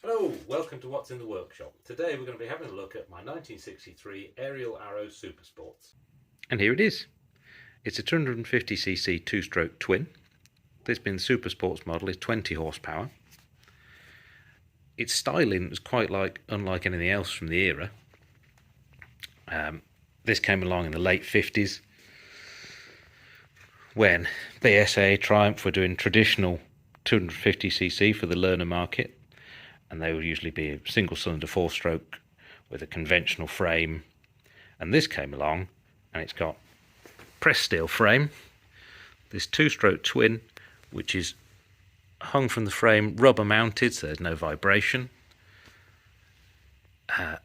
Hello, welcome to What's in the Workshop. Today we're going to be having a look at my 1963 Ariel Arrow Super Sports. And here it is. It's a 250cc two-stroke twin. This being the Super Sports model is 20 horsepower. Its styling was quite unlike anything else from the era. This came along in the late 50s when BSA Triumph were doing traditional 250cc for the learner market, and they would usually be a single cylinder four-stroke with a conventional frame. And this came along and it's got pressed steel frame, this two-stroke twin which is hung from the frame, rubber mounted, so there's no vibration,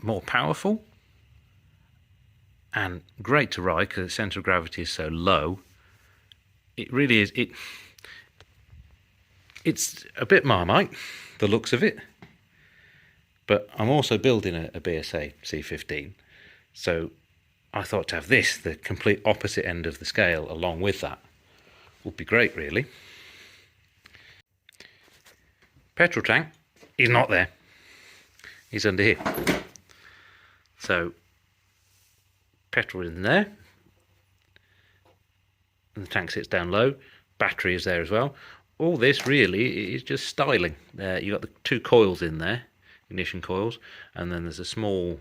more powerful and great to ride because the centre of gravity is so low. It really is, it's a bit Marmite, the looks of it, but I'm also building a BSA C15, so I thought to have this, the complete opposite end of the scale, along with that would be great really. Petrol tank is not there, he's under here, so petrol in there, and the tank sits down low, battery is there as well. All this really is just styling. You've got the two coils in there, ignition coils, and then there's a small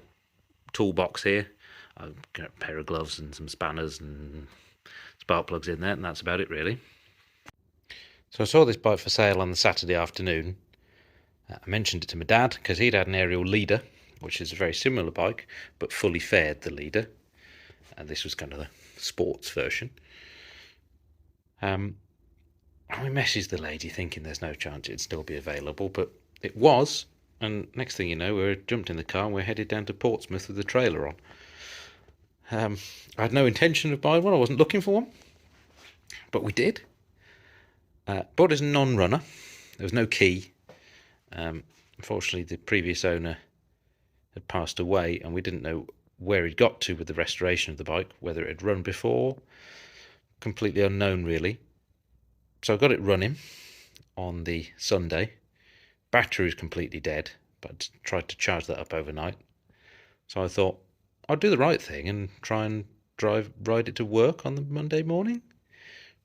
toolbox here. I've got a pair of gloves and some spanners and spark plugs in there, and that's about it really. So I saw this bike for sale on the Saturday afternoon. I mentioned it to my dad because he'd had an Ariel Leader, which is a very similar bike, but fully fared the Leader, and this was kind of the sports version. I messaged the lady thinking there's no chance it'd still be available, but it was, and next thing you know, we jumped in the car and we're headed down to Portsmouth with the trailer on. I had no intention of buying one, I wasn't looking for one, but we did. Bought it as a non-runner, there was no key. Unfortunately the previous owner had passed away and we didn't know where he'd got to with the restoration of the bike, whether it had run before, completely unknown really. So I got it running on the Sunday. Battery was completely dead, but I tried to charge that up overnight. So I thought I'd do the right thing and try and ride it to work on the Monday morning,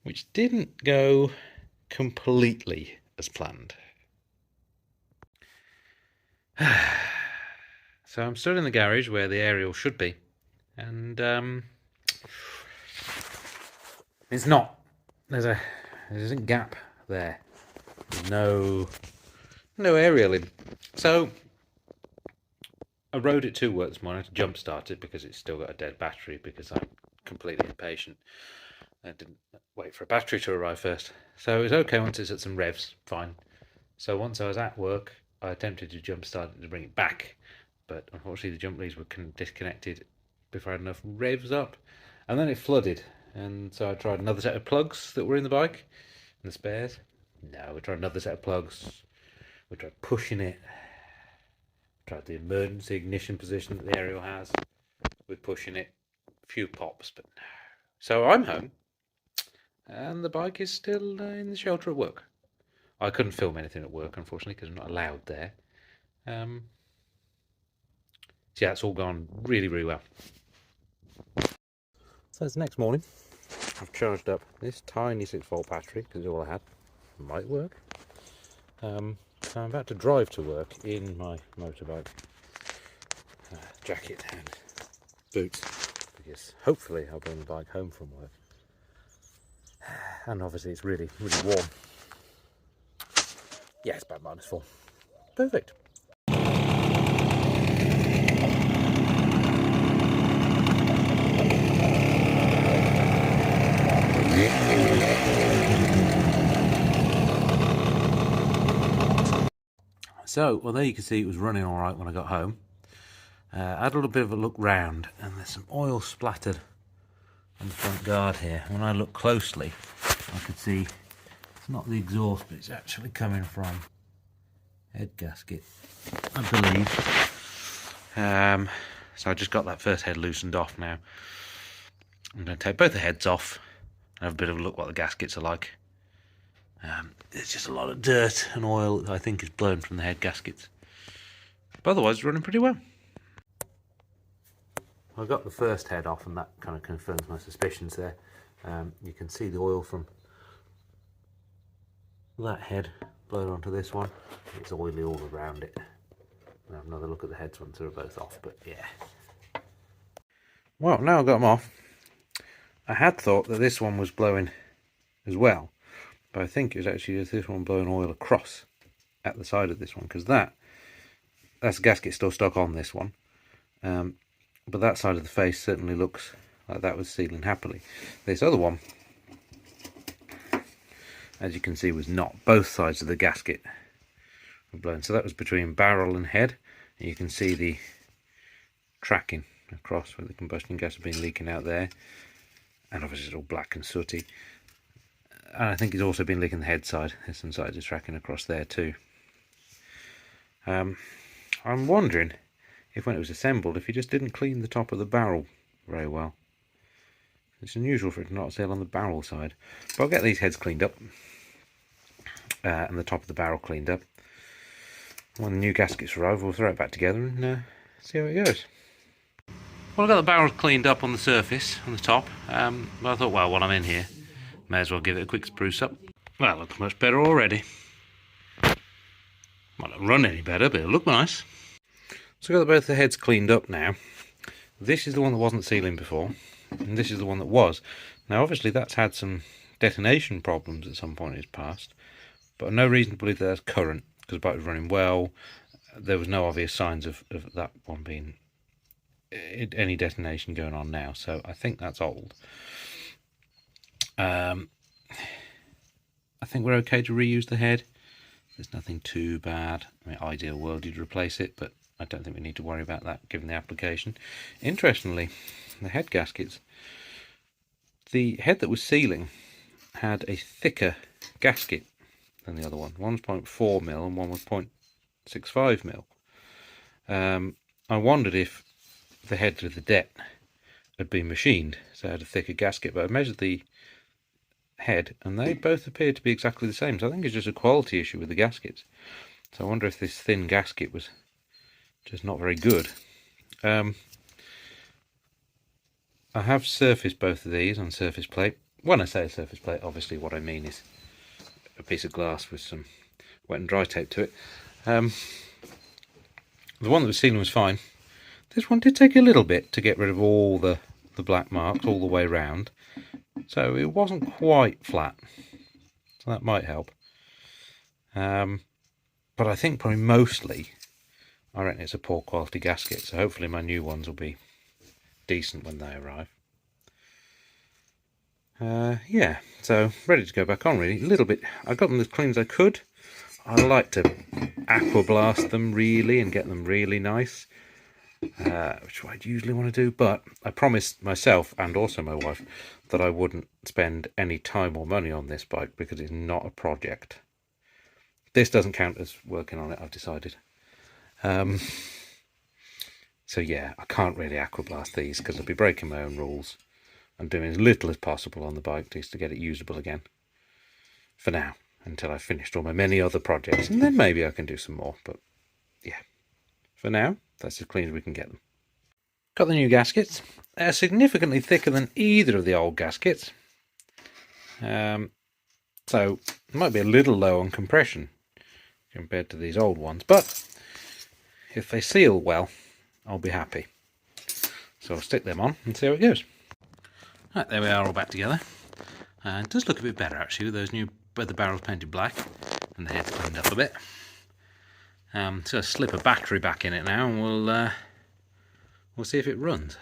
which didn't go completely as planned. So I'm stood in the garage where the Ariel should be, and it's not. There's a gap there. No Ariel in. So I rode it to work this morning to jump start it because it's still got a dead battery, because I'm completely impatient. I didn't wait for a battery to arrive first. So it was okay once it's at some revs, fine. So once I was at work, I attempted to jump start it to bring it back, but unfortunately the jump leads were disconnected before I had enough revs up, and then it flooded. And so I tried another set of plugs that were in the bike, and the spares. No, we tried another set of plugs. We tried pushing it. Tried the emergency ignition position that the Ariel has. We're pushing it. A few pops, but no. So I'm home, and the bike is still in the shelter at work. I couldn't film anything at work, unfortunately, because I'm not allowed there. So yeah, it's all gone really, really well. So it's the next morning. I've charged up this tiny 6-volt battery because it's all I had. It might work. So I'm about to drive to work in my motorbike jacket and boots, because hopefully I'll bring the bike home from work. And obviously it's really, really warm. Yeah, it's about -4. Perfect. So, well, there you can see it was running all right when I got home. I had a little bit of a look round, and there's some oil splattered on the front guard here. When I look closely, I could see it's not the exhaust, but it's actually coming from head gasket, I believe. So I just got that first head loosened off now. I'm going to take both the heads off and have a bit of a look what the gaskets are like. There's just a lot of dirt and oil that I think is blown from the head gaskets. But otherwise it's running pretty well. I got the first head off, and that kind of confirms my suspicions there. You can see the oil from that head blown onto this one. It's oily all around it. I'll have another look at the heads once they're both off, but yeah. Well, now I've got them off. I had thought that this one was blowing as well, but I think it was actually just this one blowing oil across at the side of this one, because that's the gasket still stuck on this one. But that side of the face certainly looks like that was sealing happily. This other one, as you can see, was not. Both sides of the gasket were blown. So that was between barrel and head. And you can see the tracking across where the combustion gas had been leaking out there. And obviously it's all black and sooty. And I think it's also been leaking the head side. There's some sides of tracking across there too. I'm wondering if when it was assembled, if he just didn't clean the top of the barrel very well. It's unusual for it to not sail on the barrel side. But I'll get these heads cleaned up. And the top of the barrel cleaned up. When the new gaskets arrive, we'll throw it back together and see how it goes. Well, I've got the barrels cleaned up on the surface, on the top. But I thought, well, while I'm in here, may as well give it a quick spruce up. Well, it looks much better already. Might not run any better, but it'll look nice. So I've got both the heads cleaned up now. This is the one that wasn't sealing before, and this is the one that was. Now obviously that's had some detonation problems at some point in its past, but no reason to believe that that's current, because the bike was running well. There was no obvious signs of that one being any detonation going on now, so I think that's old. I think we're okay to reuse the head. There's nothing too bad. I mean, ideal world you'd replace it, but I don't think we need to worry about that given the application. Interestingly, the head gaskets, the head that was sealing had a thicker gasket than the other one. One was 0.4mm and one was 0.65mm. I wondered if the head with the det had been machined, so it had a thicker gasket, but I measured the head and they both appeared to be exactly the same. So I think it's just a quality issue with the gaskets. So I wonder if this thin gasket was just not very good. I have surfaced both of these on surface plate. When I say a surface plate, obviously what I mean is a piece of glass with some wet and dry tape to it. The one that was sealing was fine. This one did take a little bit to get rid of all the black marks all the way round. So it wasn't quite flat. So that might help. But I think probably mostly, I reckon it's a poor quality gasket. So hopefully my new ones will be decent when they arrive. Yeah, so ready to go back on really. A little bit, I got them as clean as I could. I like to aqua blast them really and get them really nice. Which I'd usually want to do, but I promised myself and also my wife that I wouldn't spend any time or money on this bike because it's not a project. This doesn't count as working on it, I've decided. So yeah, I can't really aqua blast these because I'll be breaking my own rules. I'm doing as little as possible on the bike just to get it usable again. For now, until I've finished all my many other projects, and then maybe I can do some more, but yeah. For now, that's as clean as we can get them. Got the new gaskets. They're significantly thicker than either of the old gaskets. So it might be a little low on compression compared to these old ones, but if they seal well, I'll be happy. So I'll stick them on and see how it goes. Right, there we are all back together. It does look a bit better actually with those new, where the barrel's painted black and the head's cleaned up a bit. So I'll slip a battery back in it now and we'll see if it runs.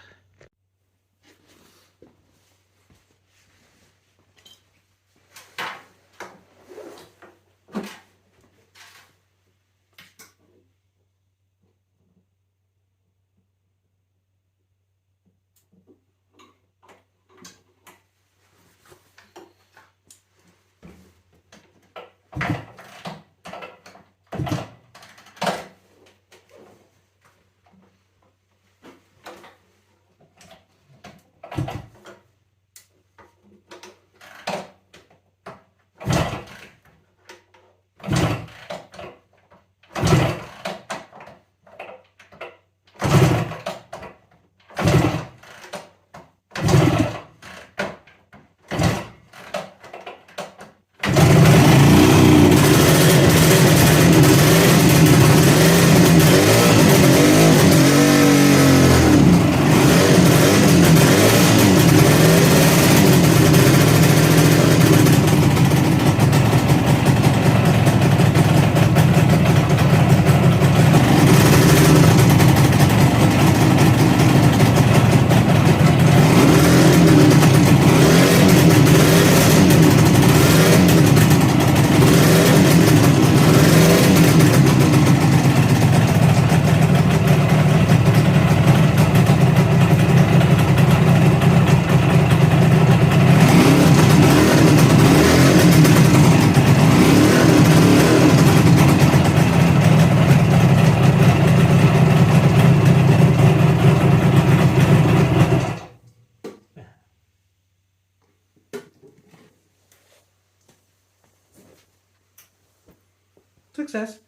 Success!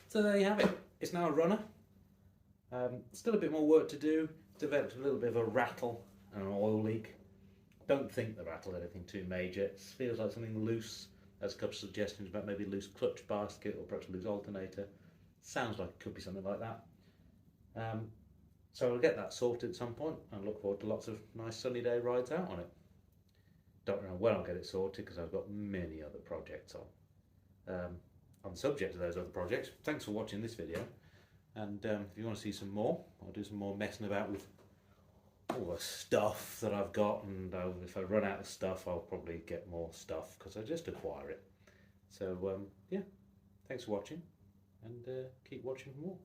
So there you have it. It's now a runner. Still a bit more work to do. Developed a little bit of a rattle and an oil leak. Don't think the rattle is anything too major. It feels like something loose. There's a couple of suggestions about maybe loose clutch basket or perhaps loose alternator. Sounds like it could be something like that. So I'll get that sorted at some point and look forward to lots of nice sunny day rides out on it. Don't know when I'll get it sorted because I've got many other projects on. On the subject of those other projects, thanks for watching this video, and if you want to see some more, I'll do some more messing about with all the stuff that I've got, and if I run out of stuff I'll probably get more stuff because I just acquire it. So yeah, thanks for watching, and keep watching for more.